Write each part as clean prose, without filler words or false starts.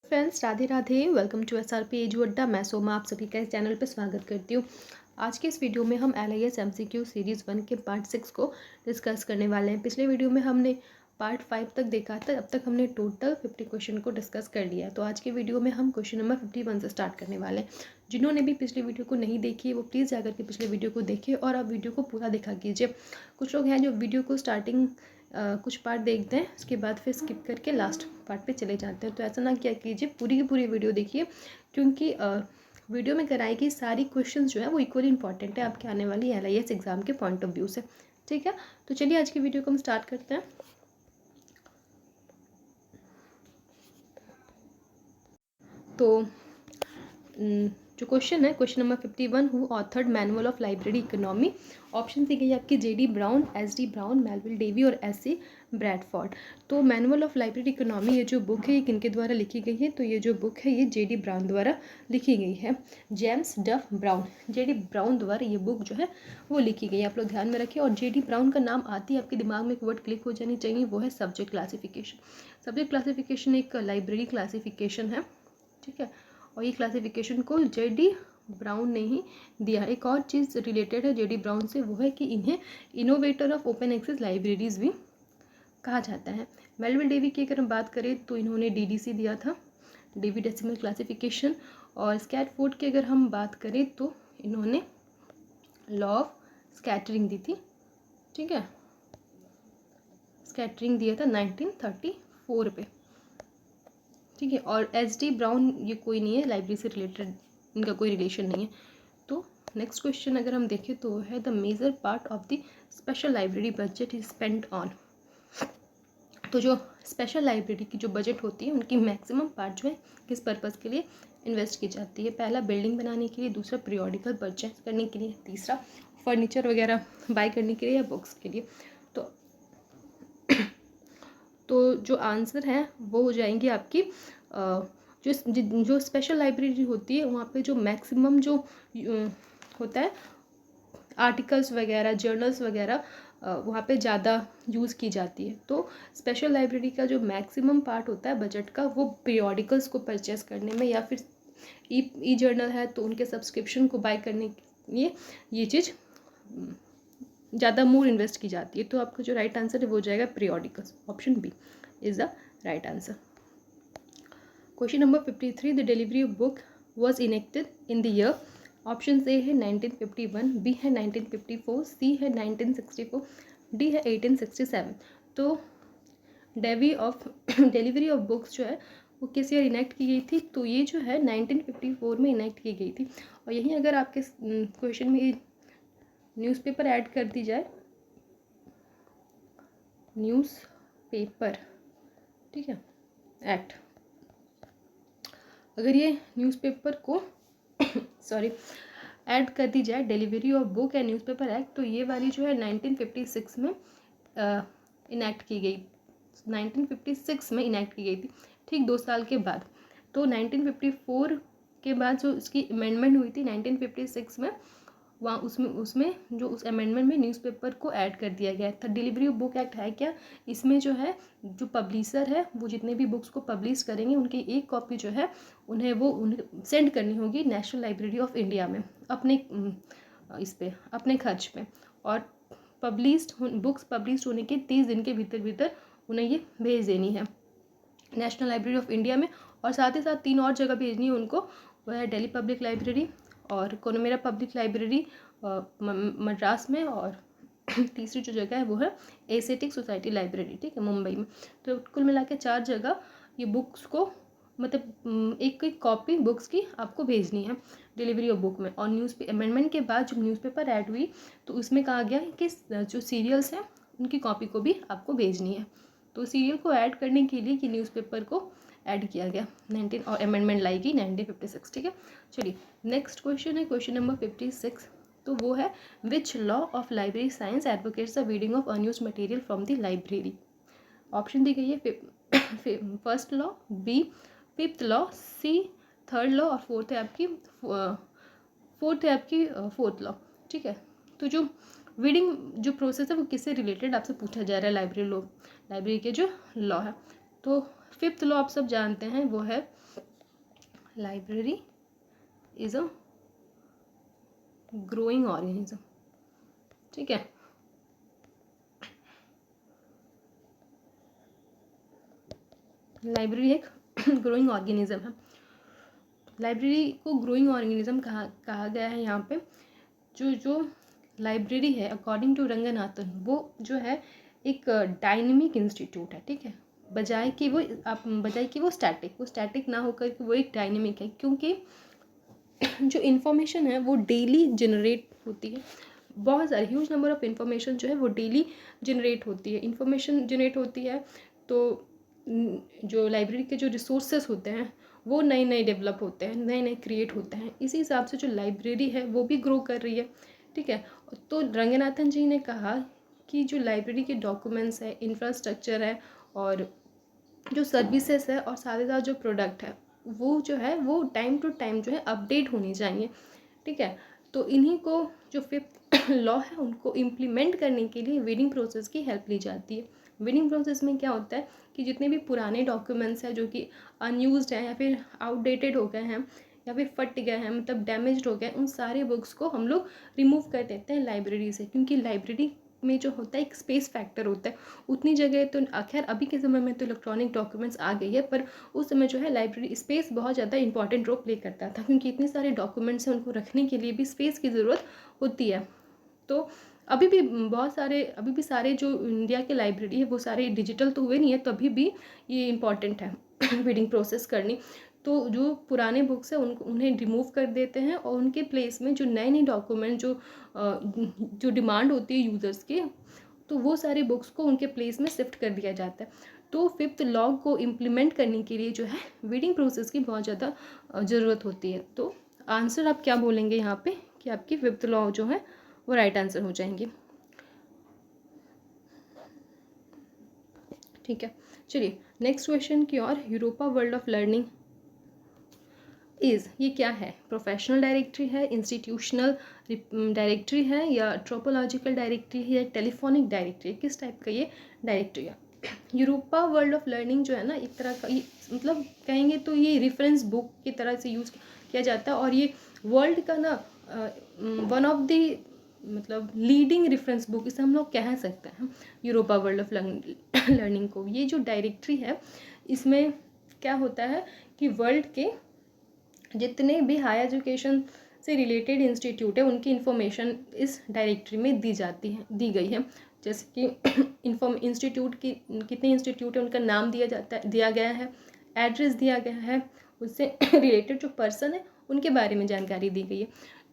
Friends, Radhe Radhe. Welcome to SRP edu Adda. मैं सोमा आप सभी का इस चैनल पर स्वागत करती हूँ। आज के इस वीडियो में हम LIS MCQ सीरीज़ 1 के पार्ट 6 को डिस्कस करने वाले हैं। पिछले वीडियो में हमने पार्ट 5 तक देखा था। अब तक हमने टोटल 50 क्वेश्चन को डिस्कस कर लिया है। तो आज के वीडियो में हम क्वेश्चन नंबर 51 से स्टार्ट करने वाले हैं। जिन्होंने भी पिछले वीडियो को नहीं देखी है वो प्लीज़ जाकर के पिछले वीडियो को देखिए और आप वीडियो को पूरा देखा कीजिए। कुछ लोग हैं जो वीडियो को स्टार्टिंग कुछ पार्ट देखते हैं, उसके बाद फिर स्किप करके लास्ट पार्ट पे चले जाते हैं। तो ऐसा ना क्या कीजिए, पूरी की पूरी वीडियो देखिए, क्योंकि वीडियो में कराई गई सारी क्वेश्चंस जो है वो इक्वली इंपॉर्टेंट है आपके आने वाली LIS एग्ज़ाम के पॉइंट ऑफ व्यू से। ठीक है, तो चलिए आज की वीडियो को हम स्टार्ट करते हैं। तो जो क्वेश्चन है, question number 51, who authored manual of library economy. Option दी गई आपकी JD Brown, SD Brown, Melvil Dewey और SC ब्रैडफोर्ड। तो मैनुअल ऑफ लाइब्रेरी इकोनॉमी ये जो बुक है ये किनके द्वारा लिखी गई है? तो ये जो बुक है ये JD ब्राउन द्वारा लिखी गई है। जेम्स डफ ब्राउन, JD ब्राउन द्वारा ये बुक जो है वो लिखी गई है। आप लोग ध्यान में रखिए। और JD ब्राउन का नाम आती है आपके दिमाग में एक वर्ड क्लिक हो जानी चाहिए, वो है सब्जेक्ट क्लासिफिकेशन। सब्जेक्ट क्लासिफिकेशन एक लाइब्रेरी क्लासिफिकेशन है। ठीक है, और ये क्लासिफिकेशन को JD ब्राउन ने ही दिया। एक और चीज़ रिलेटेड है JD ब्राउन से, वो है कि इन्हें innovator of open access libraries भी कहा जाता है। मेलविल डेवी की अगर हम बात करें तो इन्होंने DDC दिया था, डेवी डेसिमल क्लासिफिकेशन। और स्कैटफोर्ड की अगर हम बात करें तो इन्होंने लॉ ऑफ स्कैटरिंग दी थी। ठीक है, स्कैटरिंग दिया था 1934 पे। ठीक है, और SD ब्राउन ये कोई नहीं है, लाइब्रेरी से रिलेटेड इनका कोई रिलेशन नहीं है। तो नेक्स्ट क्वेश्चन अगर हम देखें तो है the major part of the special library budget is spend on. तो जो स्पेशल लाइब्रेरी की जो बजट होती है उनकी मैक्सिमम पार्ट जो है किस पर्पज़ के लिए इन्वेस्ट की जाती है? पहला बिल्डिंग बनाने के लिए, दूसरा पीरियोडिकल परचेज करने के लिए, तीसरा फर्नीचर वगैरह बाय करने के लिए या बुक्स के लिए। तो जो आंसर है वो हो जाएंगी आपकी जो स्पेशल लाइब्रेरी होती है वहाँ पे जो मैक्सिमम जो होता है आर्टिकल्स वगैरह, जर्नल्स वगैरह वहाँ पे ज़्यादा यूज़ की जाती है। तो स्पेशल लाइब्रेरी का जो मैक्सिमम पार्ट होता है बजट का वो पीरियोडिकल्स को परचेस करने में, या फिर ई जर्नल है तो उनके सब्सक्रिप्शन को बाय करने के लिए ये चीज़ ज़्यादा मोर इन्वेस्ट की जाती है। तो आपका जो राइट आंसर है वो हो जाएगा periodicals. Option B is the right answer. Question number 53, the delivery of book was enacted in the year. Option A है 1951, बी है 1954, सी है 1964, डी है 1867। तो डिलीवरी ऑफ बुक्स जो है वो किस ईयर इनेक्ट की गई थी? तो ये जो है 1954 में इनेक्ट की गई थी। और यहीं अगर आपके क्वेश्चन में न्यूज़पेपर ऐड कर दी जाए, न्यूज़पेपर, ठीक है, एक्ट, अगर ये न्यूज़पेपर को सॉरी ऐड कर दी जाए, delivery of book and newspaper act, तो ये वाली जो है 1956 में इनेक्ट की गई, 1956 में इनेक्ट की गई थी, ठीक 2 साल के बाद। तो 1954 के बाद जो इसकी अमेंडमेंट हुई थी 1956 में, वहाँ उसमें जो उस अमेंडमेंट में न्यूज़पेपर को ऐड कर दिया गया था। डिलीवरी ऑफ बुक एक्ट है क्या? इसमें जो है जो पब्लिशर है वो जितने भी बुक्स को पब्लिश करेंगे उनकी एक कॉपी जो है उन्हें सेंड करनी होगी नेशनल लाइब्रेरी ऑफ इंडिया में, अपने इस पे अपने खर्च पे। और बुक्स पब्लिश होने के 30 दिन के भीतर उन्हें ये भेज देनी है नेशनल लाइब्रेरी ऑफ इंडिया में। और साथ ही साथ 3 और जगह भेजनी है उनको, वह है दिल्ली पब्लिक लाइब्रेरी और कोनमेरा पब्लिक लाइब्रेरी मद्रास में, और तीसरी जो जगह है वो है एशियाटिक सोसाइटी लाइब्रेरी, ठीक है, मुंबई में। तो कुल मिला के 4 जगह ये बुक्स को, मतलब एक एक कॉपी बुक्स की आपको भेजनी है डिलीवरी ऑफ बुक में। और अमेंडमेंट के बाद जब न्यूज़पेपर ऐड हुई तो उसमें कहा गया है कि जो सीरियल्स हैं उनकी कॉपी को भी आपको भेजनी है। तो सीरियल को ऐड करने के लिए कि न्यूज़पेपर को ऐड किया गया 19 और अमेंडमेंट लाई गई 1956। ठीक है, चलिए नेक्स्ट क्वेश्चन है क्वेश्चन नंबर 56। तो वो है which law of library science advocates the reading of unused material from the library. Option दी गई है first law, B fifth law, C third law, और फोर्थ है आपकी फोर्थ लॉ। ठीक है, तो जो रीडिंग जो प्रोसेस है वो किससे रिलेटेड आपसे पूछा जा रहा है? लाइब्रेरी के जो लॉ है। तो फिफ्थ लॉ आप सब जानते हैं, वो है library is a growing organism. ठीक है, लाइब्रेरी एक ग्रोइंग ऑर्गेनिज्म है। लाइब्रेरी को ग्रोइंग ऑर्गेनिज्म कहा गया है यहाँ पे। जो लाइब्रेरी है अकॉर्डिंग टू रंगनाथन, वो जो है एक डायनेमिक इंस्टीट्यूट है। ठीक है, बजाय कि वो स्टैटिक ना होकर कि वो एक डायनेमिक है, क्योंकि जो इन्फॉर्मेशन है वो डेली जनरेट होती है। बहुत सारे ह्यूज नंबर ऑफ इन्फॉर्मेशन जो है वो डेली जनरेट होती है। इन्फॉर्मेशन जनरेट होती है तो जो लाइब्रेरी के जो रिसोर्सेज होते हैं वो नए नए डेवलप होते हैं, नए नए क्रिएट होते हैं। इसी हिसाब से जो लाइब्रेरी है वो भी ग्रो कर रही है। ठीक है, तो रंगनाथन जी ने कहा कि जो लाइब्रेरी के डॉक्यूमेंट्स है, इंफ्रास्ट्रक्चर है और जो सर्विसेज है और साथ ही साथ जो प्रोडक्ट है वो जो है वो टाइम टू टाइम जो है अपडेट होनी चाहिए। ठीक है, तो इन्हीं को जो फिफ्थ लॉ है उनको इम्प्लीमेंट करने के लिए वीडिंग प्रोसेस की हेल्प ली जाती है। वीडिंग प्रोसेस में क्या होता है कि जितने भी पुराने डॉक्यूमेंट्स हैं जो कि अनयूज्ड हैं या फिर आउटडेटेड हो गए हैं या फिर फट गए हैं, मतलब डैमेज्ड हो गए, उन सारे बुक्स को हम लोग रिमूव कर देते हैं लाइब्रेरी से। क्योंकि लाइब्रेरी में जो होता है एक स्पेस फैक्टर होता है, उतनी जगह तो खैर अभी के समय में तो इलेक्ट्रॉनिक डॉक्यूमेंट्स आ गई है, पर उस समय जो है लाइब्रेरी स्पेस बहुत ज़्यादा इंपॉर्टेंट रोल प्ले करता था, क्योंकि इतने सारे डॉक्यूमेंट्स हैं उनको रखने के लिए भी स्पेस की ज़रूरत होती है। तो अभी भी सारे जो इंडिया के लाइब्रेरी है वो सारे डिजिटल तो हुए नहीं है, तो अभी भी ये इम्पॉर्टेंट है रीडिंग प्रोसेस करनी। तो जो पुराने बुक्स हैं उन्हें रिमूव कर देते हैं और उनके प्लेस में जो नए नए डॉक्यूमेंट जो डिमांड होती है यूज़र्स की, तो वो सारे बुक्स को उनके प्लेस में शिफ्ट कर दिया जाता है। तो फिफ्थ लॉ को इम्प्लीमेंट करने के लिए जो है रीडिंग प्रोसेस की बहुत ज़्यादा ज़रूरत होती है। तो आंसर आप क्या बोलेंगे यहाँ पे कि आपकी फिफ्थ लॉ जो है वो राइट आंसर हो जाएंगे। ठीक है, चलिए नेक्स्ट क्वेश्चन की ओर। यूरोपा वर्ल्ड ऑफ लर्निंग ये क्या है? प्रोफेशनल डायरेक्टरी है, इंस्टीट्यूशनल डायरेक्टरी है, या ट्रोपोलॉजिकल डायरेक्टरी है, या टेलीफोनिक डायरेक्टरी है? किस टाइप का ये डायरेक्टरी है? यूरोपा वर्ल्ड ऑफ लर्निंग जो है ना, एक तरह का मतलब कहेंगे तो ये रेफरेंस बुक की तरह से यूज़ किया जाता है, और ये वर्ल्ड का ना वन ऑफ द मतलब लीडिंग रेफरेंस बुक इसे हम लोग कह सकते हैं यूरोपा वर्ल्ड ऑफ लर्निंग को। ये जो डायरेक्टरी है इसमें क्या होता है कि वर्ल्ड के जितने भी हाई एजुकेशन से रिलेटेड इंस्टीट्यूट है उनकी इन्फॉर्मेशन इस डायरेक्टरी में दी गई है। जैसे कि इंस्टीट्यूट की कितने इंस्टीट्यूट है उनका नाम दिया गया है, एड्रेस दिया गया है, उससे रिलेटेड जो पर्सन है उनके बारे में जानकारी दी गई है।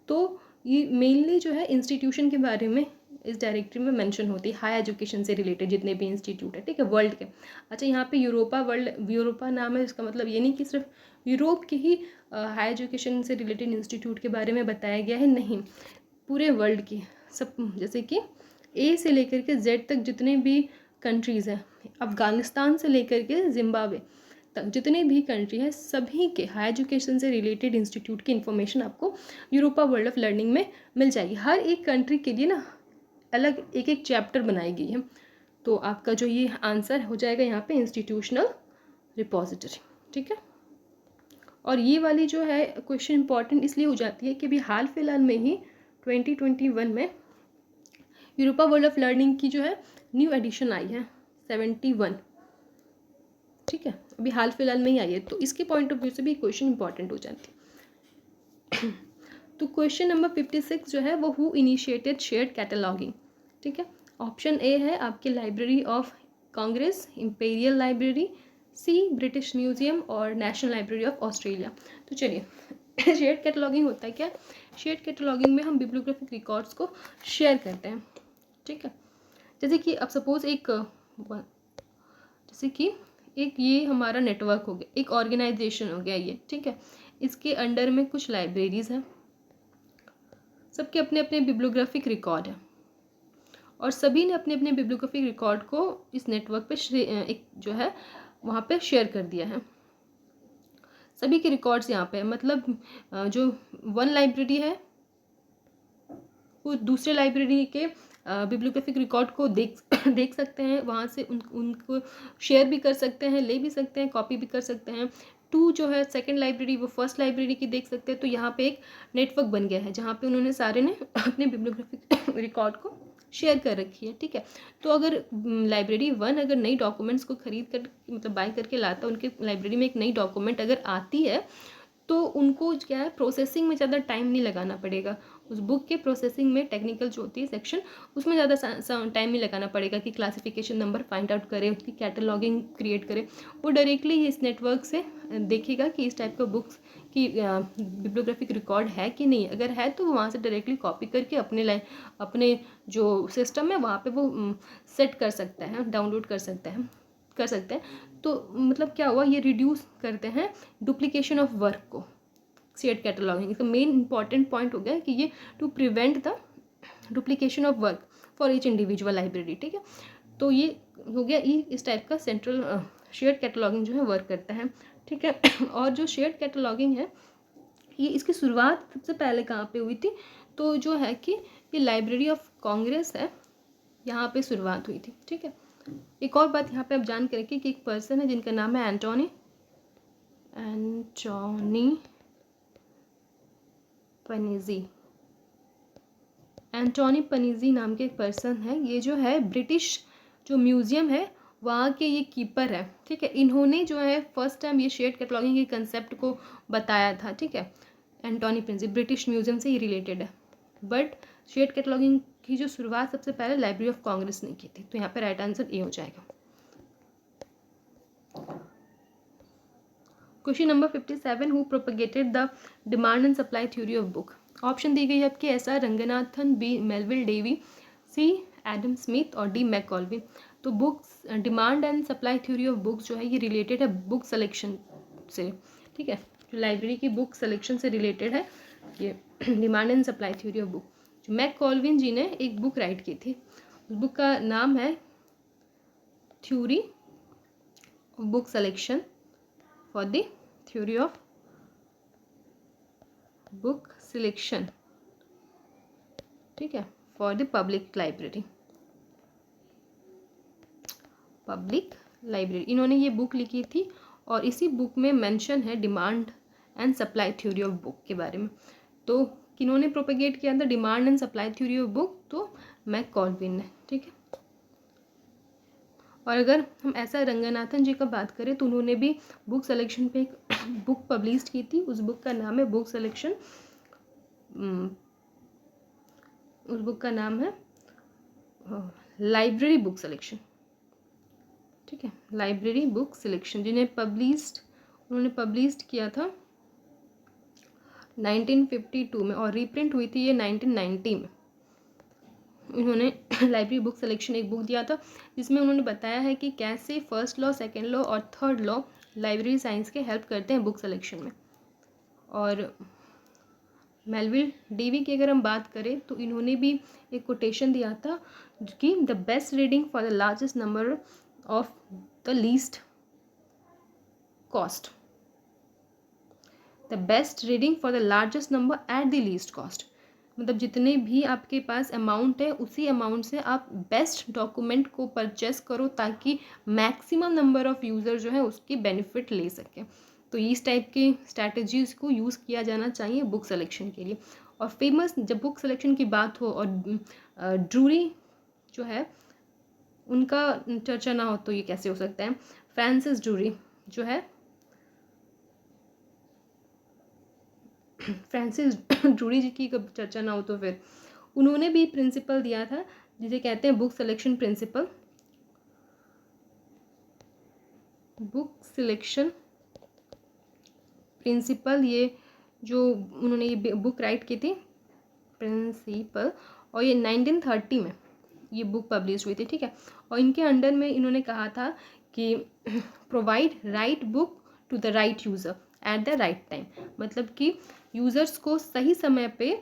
तो ये मेनली जो है इंस्टीट्यूशन के बारे में इस डायरेक्टरी में मेंशन होती है, हाई एजुकेशन से रिलेटेड जितने भी इंस्टीट्यूट है। ठीक है, वर्ल्ड के। अच्छा, यहाँ पे यूरोपा नाम है, इसका मतलब ये नहीं कि सिर्फ यूरोप के ही हाई एजुकेशन से रिलेटेड इंस्टीट्यूट के बारे में बताया गया है, नहीं, पूरे वर्ल्ड की सब, जैसे कि ए से लेकर के जेड तक जितने भी कंट्रीज़ हैं, अफ़गानिस्तान से लेकर के जिम्बाब्वे तक जितने भी कंट्री है, सभी के हाई एजुकेशन से रिलेटेड इंस्टीट्यूट की इन्फॉर्मेशन आपको यूरोपा वर्ल्ड ऑफ लर्निंग में मिल जाएगी। हर एक कंट्री के लिए ना अलग एक एक चैप्टर बनाई गई है। तो आपका जो ये आंसर हो जाएगा यहाँ पे इंस्टीट्यूशनल रिपोजिटरी। ठीक है, और ये वाली जो है क्वेश्चन इंपॉर्टेंट इसलिए हो जाती है कि अभी हाल फिलहाल में ही 2021 में यूरोपा वर्ल्ड ऑफ लर्निंग की जो है न्यू एडिशन आई है 71। ठीक है, अभी हाल फिलहाल में ही आई है, तो इसके पॉइंट ऑफ व्यू से भी क्वेश्चन इंपॉर्टेंट हो जाती है। तो क्वेश्चन नंबर 56 जो है वो हु इनिशिएटेड शेयर्ड कैटलॉगिंग? ठीक है, ऑप्शन ए है आपके Library of Congress, Imperial Library, C British Museum, और नेशनल लाइब्रेरी ऑफ ऑस्ट्रेलिया। तो चलिए शेयर्ड कैटलॉगिंग होता है क्या? शेयर्ड कैटलॉगिंग में हम बिब्लियोग्राफिक रिकॉर्ड्स को शेयर करते हैं। ठीक है, जैसे कि अब सपोज एक ये हमारा नेटवर्क हो गया, एक ऑर्गेनाइजेशन हो गया ये। ठीक है, इसके अंडर में कुछ लाइब्रेरीज हैं, सबके अपने अपने बिब्लियोग्राफिक रिकॉर्ड है, और सभी ने अपने अपने बिब्लियोग्राफिक रिकॉर्ड को इस नेटवर्क पे एक जो है वहाँ पे शेयर कर दिया है। सभी के रिकॉर्ड्स यहाँ पे, मतलब जो वन लाइब्रेरी है वो दूसरे लाइब्रेरी के बिब्लियोग्राफिक रिकॉर्ड को देख सकते हैं, वहाँ से उनको शेयर भी कर सकते हैं, ले भी सकते हैं, कॉपी भी कर सकते हैं। 2 जो है सेकंड लाइब्रेरी, वो फर्स्ट लाइब्रेरी की देख सकते हैं। तो यहाँ पे एक नेटवर्क बन गया है जहाँ पे उन्होंने सारे ने अपने बिब्लियोग्राफिक रिकॉर्ड को शेयर कर रखी है, ठीक है। तो अगर लाइब्रेरी 1 अगर नई डॉक्यूमेंट्स को खरीद कर मतलब बाय करके लाता है, उनके लाइब्रेरी में एक नई डॉक्यूमेंट अगर आती है, तो उनको क्या है, प्रोसेसिंग में ज़्यादा टाइम नहीं लगाना पड़ेगा। उस बुक के प्रोसेसिंग में टेक्निकल जो होती है सेक्शन, उसमें ज़्यादा टाइम नहीं लगाना पड़ेगा कि क्लासिफिकेशन नंबर फाइंड आउट करे, उसकी कैटलॉगिंग क्रिएट करे। वो डायरेक्टली इस नेटवर्क से देखेगा कि इस टाइप का बुक्स की बिब्लियोग्राफिक रिकॉर्ड है कि नहीं। अगर है तो वो वहाँ से डायरेक्टली कॉपी करके अपने जो सिस्टम है वहाँ पे वो सेट कर सकता है, डाउनलोड कर सकते हैं। तो मतलब क्या हुआ, ये रिड्यूस करते हैं डुप्लीकेशन ऑफ वर्क को, शेयर्ड कैटलॉगिंग। इसका मेन इंपॉर्टेंट पॉइंट हो गया कि ये to prevent the duplication of work for each individual library, ठीक है। तो ये हो गया इस टाइप का सेंट्रल शेयर्ड कैटलॉगिंग जो है वर्क करता है, ठीक है। और जो शेयर्ड कैटलॉगिंग है, ये इसकी शुरुआत सबसे पहले कहाँ पे हुई थी, तो जो है कि ये लाइब्रेरी ऑफ कांग्रेस है, यहाँ पे शुरुआत हुई थी, ठीक है। एक और बात यहाँ पे आप जान कर रखिए कि एक पर्सन है जिनका नाम है एंटोनी पनीजी। एंटोनी पनीजी नाम के एक पर्सन है। ये जो है ब्रिटिश जो म्यूजियम है वहाँ के ये कीपर है, ठीक है। इन्होंने जो है फर्स्ट टाइम ये शेयर्ड कैटलॉगिंग के कंसेप्ट को बताया था, ठीक है। एंटोनी पनीजी ब्रिटिश म्यूजियम से ही रिलेटेड है, बट शेयर्ड कैटलॉगिंग की जो शुरुआत सबसे पहले लाइब्रेरी ऑफ कांग्रेस ने की थी। तो यहाँ पे राइट आंसर ए हो जाएगा। Question number 57, who propagated the demand and supply theory of book. Option दी गई है आपके S R Ranganathan, B Melvil Dewey, C Adam Smith और डी मैकॉल्विन। तो books demand and supply theory of books जो है ये रिलेटेड है बुक सिलेक्शन से, ठीक है। जो लाइब्रेरी की बुक सिलेक्शन से रिलेटेड है ये demand and supply theory of book. जो मैकॉल्विन जी ने एक बुक राइट की थी, उस बुक का नाम है theory of book selection for the theory of book selection, ठीक है, फॉर द पब्लिक लाइब्रेरी। इन्होंने ये बुक लिखी थी और इसी बुक में मेंशन है demand and supply theory of book के बारे में। तो किन्होंने प्रोपेगेट किया था demand and supply theory of book? तो मैकॉल्विन ने, ठीक है। और अगर हम ऐसा रंगनाथन जी का बात करें तो उन्होंने भी बुक सिलेक्शन पे एक बुक पब्लिश की थी। उस बुक का नाम है बुक सिलेक्शन, उस बुक का नाम है लाइब्रेरी बुक सिलेक्शन, ठीक है, लाइब्रेरी बुक सिलेक्शन, जिन्हें उन्होंने पब्लिश किया था 1952 में और रीप्रिंट हुई थी ये 1990 में। इन्होंने लाइब्रेरी बुक सिलेक्शन एक बुक दिया था जिसमें उन्होंने बताया है कि कैसे फर्स्ट लॉ, सेकंड लॉ और थर्ड लॉ लाइब्रेरी साइंस के हेल्प करते हैं बुक सिलेक्शन में। और मेलविल डेवी की अगर हम बात करें तो इन्होंने भी एक कोटेशन दिया था कि the best reading for the largest number of the least cost, the best reading for the largest number at the least cost. मतलब जितने भी आपके पास अमाउंट है उसी अमाउंट से आप बेस्ट डॉक्यूमेंट को परचेस करो ताकि मैक्सिमम नंबर ऑफ यूज़र जो है उसकी बेनिफिट ले सकें। तो इस टाइप की स्ट्रैटेजीज़ को यूज़ किया जाना चाहिए बुक सिलेक्शन के लिए। और फेमस जब बुक सिलेक्शन की बात हो और ड्रूरी जो है उनका चर्चा ना हो तो ये कैसे हो सकता है। फ्रांसिस ड्रूरी जो है, फ्रांसिस ड्रूरी जी की कब चर्चा ना हो तो फिर उन्होंने भी प्रिंसिपल दिया था जिसे कहते हैं book selection principle. Book selection principle, ये जो उन्होंने ये बुक राइट की थी प्रिंसिपल, और ये 1930 में ये बुक पब्लिश हुई थी, ठीक है। और इनके अंडर में इन्होंने कहा था कि provide right book to the right user at the right time, मतलब कि यूज़र्स को सही समय पे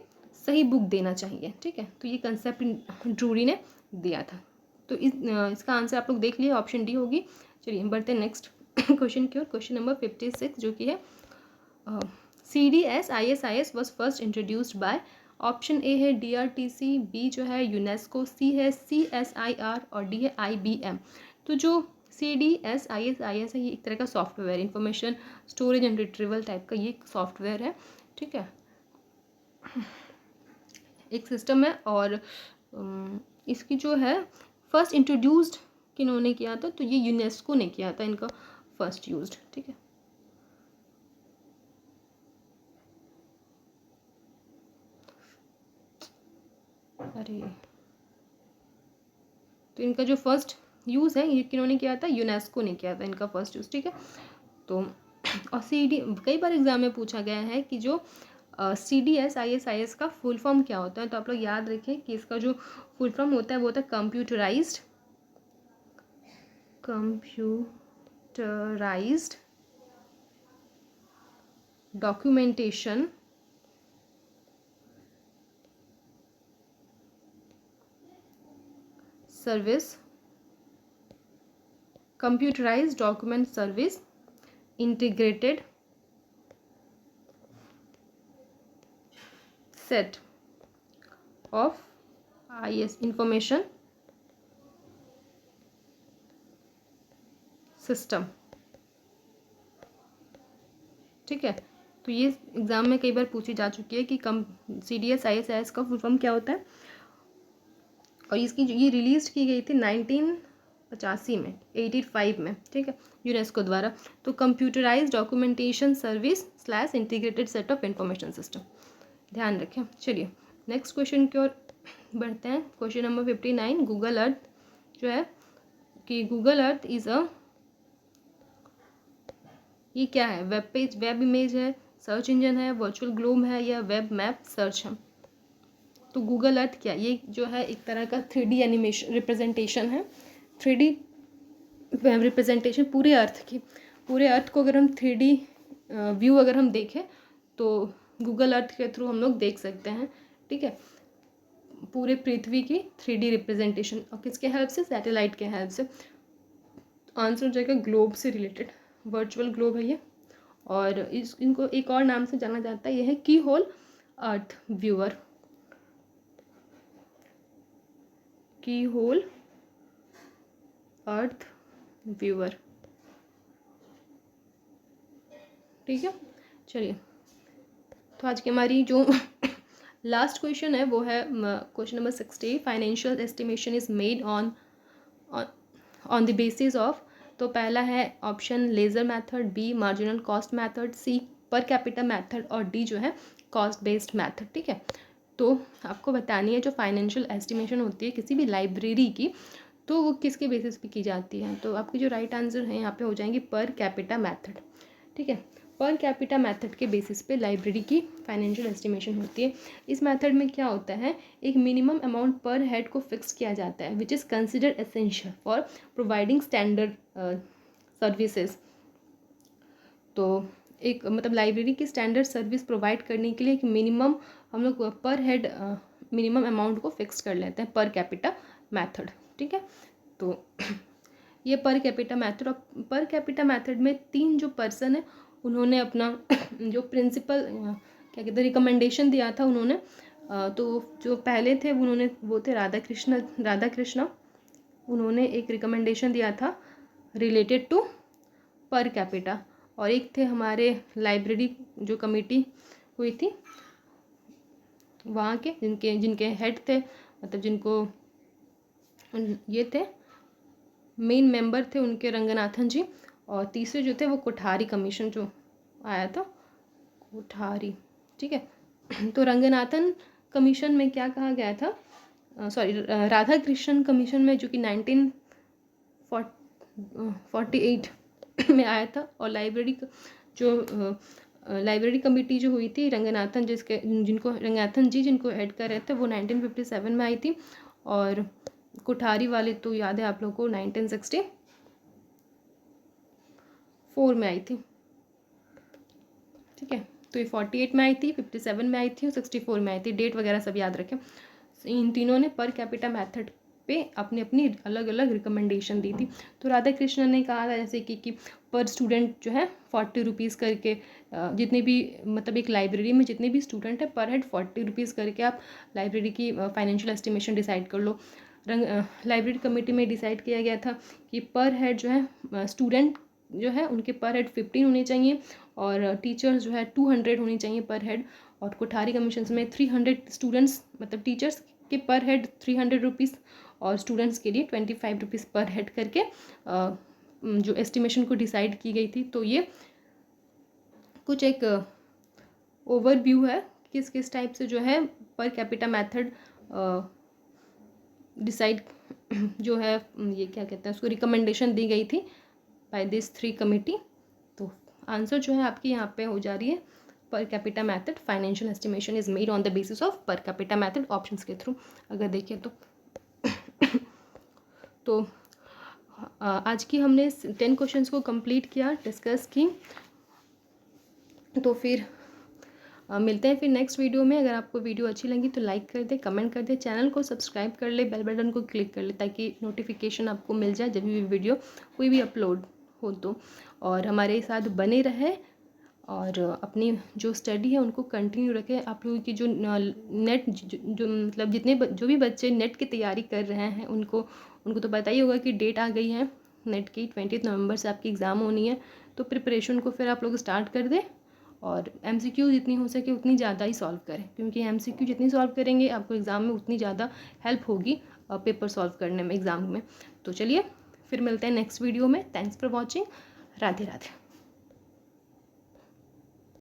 सही बुक देना चाहिए, ठीक है। तो ये कंसेप्ट ड्रूरी ने दिया था। तो इसका आंसर आप लोग देख लिए, ऑप्शन डी होगी। चलिए बढ़ते हैं नेक्स्ट क्वेश्चन की ओर। क्वेश्चन नंबर 56 जो कि है CDS ISIS was first introduced by. Option A है DRTC, बी जो है यूनेस्को, सी है CSIR और डी है IBM। तो जो CDSIS है ये एक तरह का software, information storage and retrieval type का ये सॉफ्टवेयर है, ठीक है, एक सिस्टम है। और इसकी जो है फर्स्ट इंट्रोड्यूस्ड किन्होंने किया था, तो ये यूनेस्को ने किया था इनका फर्स्ट यूज्ड, ठीक है। अरे तो इनका जो फर्स्ट यूज़ है ये किन्होंने किया था, यूनेस्को ने किया था इनका फर्स्ट यूज़, ठीक है। तो और कई बार एग्जाम में पूछा गया है कि जो CDSIS का फुल फॉर्म क्या होता है, तो आप लोग याद रखें कि इसका जो फुल फॉर्म होता है वो होता है computerised documentation service, computerised document service integrated set of IS information system, ठीक है। तो ये एग्जाम में कई बार पूछी जा चुकी है कि CDSIS का फुल फॉर्म क्या होता है, और इसकी ये रिलीज की गई थी 1985 में, 85 में, ठीक है, यूनेस्को द्वारा। तो computerised documentation service / integrated set of information system, ध्यान रखें। चलिए नेक्स्ट क्वेश्चन की ओर बढ़ते हैं। क्वेश्चन नंबर 59, गूगल अर्थ जो है कि गूगल अर्थ इज ये क्या है, वेब पेज, वेब इमेज है, सर्च इंजन है, वर्चुअल ग्लोब है, या वेब मैप सर्च है। तो गूगल अर्थ क्या, ये जो है एक तरह का 3D एनिमेशन रिप्रेजेंटेशन है, 3D रिप्रेजेंटेशन पूरे अर्थ की। पूरे अर्थ को अगर हम 3D व्यू अगर हम देखें तो गूगल अर्थ के थ्रू हम लोग देख सकते हैं, ठीक है, पूरे पृथ्वी की 3D रिप्रेजेंटेशन। और किसके हेल्प से, सैटेलाइट के हेल्प से। आंसर हो जाएगा ग्लोब से रिलेटेड, वर्चुअल ग्लोब है ये। और इनको एक और नाम से जाना जाता है, ये है की होल अर्थ व्यूअर, की होल अर्थ व्यूअर, ठीक है। चलिए तो आज की हमारी जो लास्ट क्वेश्चन है वो है question number 60, financial estimation is made on the basis of. तो पहला है option ledger method, B marginal cost method, C per capita method, और डी जो है कॉस्ट बेस्ड मेथड, ठीक है। तो आपको बतानी है जो फाइनेंशियल एस्टिमेशन होती है किसी भी लाइब्रेरी की, तो वो किसके बेसिस पे की जाती है। तो आपकी जो राइट आंसर है यहाँ पे हो जाएंगी पर कैपिटा मेथड, ठीक है। पर कैपिटा मेथड के बेसिस पे लाइब्रेरी की फाइनेंशियल एस्टिमेशन होती है। इस मेथड में क्या होता है, एक मिनिमम अमाउंट पर हेड को फिक्स किया जाता है which is considered essential for providing standard services. तो एक मतलब लाइब्रेरी की स्टैंडर्ड सर्विस प्रोवाइड करने के लिए एक मिनिमम हम लोग पर हेड मिनिमम अमाउंट को फिक्स कर लेते हैं, पर कैपिटा मेथड, ठीक है। तो ये पर कैपिटा मेथड, और पर कैपिटा मेथड में 3 जो पर्सन है उन्होंने अपना जो प्रिंसिपल क्या कहते हैं रिकमेंडेशन दिया था उन्होंने, तो जो पहले थे उन्होंने वो थे राधा कृष्णा, उन्होंने एक रिकमेंडेशन दिया था रिलेटेड टू पर कैपिटा। और एक थे हमारे लाइब्रेरी जो कमेटी हुई थी वहाँ के जिनके हेड थे, मतलब जिनको ये थे मेन मेंबर थे उनके रंगनाथन जी। और तीसरे जो थे वो कोठारी कमीशन जो आया था, कोठारी, ठीक है। तो रंगनाथन कमीशन में क्या कहा गया था, सॉरी राधा कृष्णन कमीशन में जो कि 1948 में आया था। और लाइब्रेरी कमेटी जो हुई थी रंगनाथन जिनको हेड कर रहे थे वो 1957 में आई थी। और कोठारी वाले तो याद है आप लोगों को 1964 में आई थी, ठीक है। तो ये 48 में आई थी, 57 में आई थी और 64 में आई थी, डेट वगैरह सब याद रखें। इन तीनों ने पर कैपिटा मेथड पे अपनी अपनी अलग अलग रिकमेंडेशन दी थी। तो राधा कृष्णन ने कहा था जैसे कि पर स्टूडेंट जो है 40 रुपीज़ करके, जितने भी मतलब एक लाइब्रेरी में जितने भी स्टूडेंट है पर हेड 40 रुपीज़ करके आप लाइब्रेरी की फाइनेंशियल एस्टिमेशन डिसाइड कर लो। लाइब्रेरी कमेटी में डिसाइड किया गया था कि पर हेड जो है स्टूडेंट जो है उनके पर हेड 15 होने चाहिए और टीचर्स जो है 200 होनी चाहिए पर हेड। और कोठारी कमीशन में 300 स्टूडेंट्स मतलब टीचर्स के पर हेड 300 रुपीज़ और स्टूडेंट्स के लिए 25 रुपीज़ पर हेड करके जो एस्टिमेशन को डिसाइड की गई थी। तो ये कुछ एक ओवरव्यू है किस किस टाइप से जो है पर कैपिटा मेथड डिसाइड जो है ये क्या कहते हैं उसको रिकमेंडेशन दी गई थी बाय दिस 3 कमेटी। तो आंसर जो है आपकी यहाँ पे हो जा रही है पर capita method financial estimation is made on the basis of पर कैपिटा मेथड ऑप्शंस के थ्रू अगर देखें तो आज की हमने 10 क्वेश्चंस को कंप्लीट किया, डिस्कस की। तो फिर मिलते हैं फिर नेक्स्ट वीडियो में। अगर आपको वीडियो अच्छी लगी तो लाइक कर दे, कमेंट कर दे, चैनल को सब्सक्राइब कर ले, बेल बटन को क्लिक कर ले ताकि नोटिफिकेशन आपको मिल जाए जब भी वीडियो कोई भी अपलोड हो तो। और हमारे साथ बने रहे और अपनी जो स्टडी है उनको कंटिन्यू रखें। आप लोगों की जो नेट जो मतलब जितने जो भी बच्चे नेट की तैयारी कर रहे हैं उनको तो पता ही होगा कि डेट आ गई है नेट की, 20 नवंबर से आपकी एग्ज़ाम होनी है। तो प्रिपरेशन को फिर आप लोग स्टार्ट कर दें और MCQ जितनी हो सके उतनी ज़्यादा ही सॉल्व करें, क्योंकि MCQ जितनी सॉल्व करेंगे आपको एग्ज़ाम में उतनी ज़्यादा हेल्प होगी पेपर सॉल्व करने में एग्ज़ाम में। तो चलिए फिर मिलते हैं नेक्स्ट वीडियो में। Thanks for watching. Radhe Radhe.